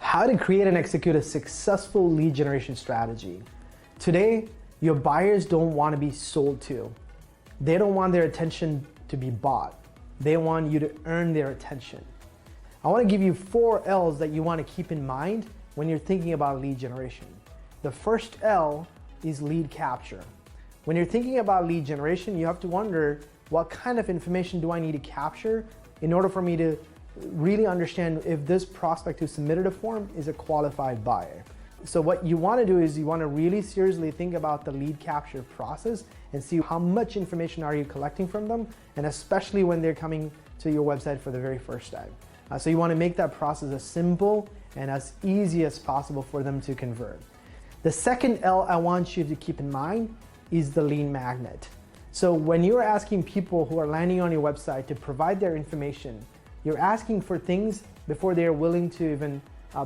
How to create and execute a successful lead generation strategy. Today, your buyers don't want to be sold to. They don't want their attention to be bought. They want you to earn their attention. I want to give you 4 L's that you want to keep in mind when you're thinking about lead generation. The first L is lead capture. When you're thinking about lead generation, you have to wonder, what kind of information do I need to capture in order for me to really understand if this prospect who submitted a form is a qualified buyer. So what you want to do is you want to really seriously think about the lead capture process and see how much information are you collecting from them, and especially when they're coming to your website for the very first time. So you want to make that process as simple and as easy as possible for them to convert. The second L I want you to keep in mind is the lead magnet. So when you're asking people who are landing on your website to provide their information, you're asking for things before they're willing to even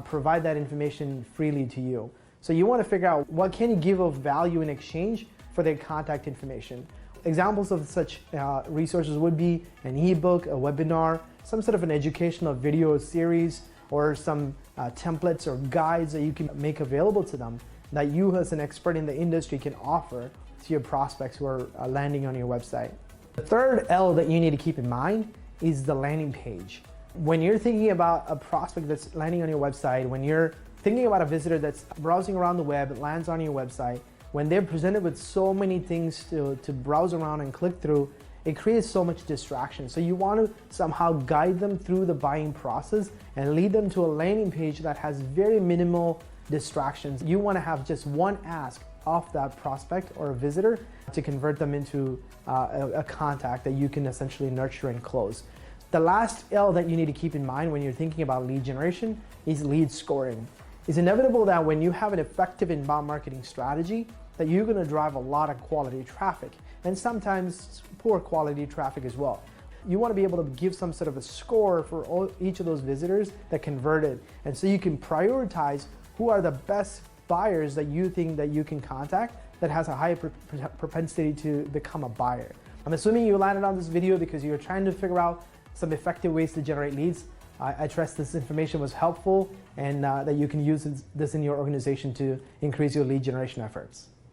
provide that information freely to you. So you want to figure out what can you give of value in exchange for their contact information. Examples of such resources would be an ebook, a webinar, some sort of an educational video series, or some templates or guides that you can make available to them that you as an expert in the industry can offer to your prospects who are landing on your website. The third L that you need to keep in mind is the landing page. When you're thinking about a prospect that's landing on your website, when you're thinking about a visitor that's browsing around the web, lands on your website, when they're presented with so many things to browse around and click through, it creates so much distraction. So you want to somehow guide them through the buying process and lead them to a landing page that has very minimal distractions. You want to have just one ask of that prospect or a visitor to convert them into a contact that you can essentially nurture and close. The last L that you need to keep in mind when you're thinking about lead generation is lead scoring. It's inevitable that when you have an effective inbound marketing strategy, that you're going to drive a lot of quality traffic, and sometimes poor quality traffic as well. You want to be able to give some sort of a score for each of those visitors that converted, and so you can prioritize who are the best buyers that you think that you can contact that has a high propensity to become a buyer. I'm assuming you landed on this video because you're trying to figure out some effective ways to generate leads. I trust this information was helpful and that you can use this in your organization to increase your lead generation efforts.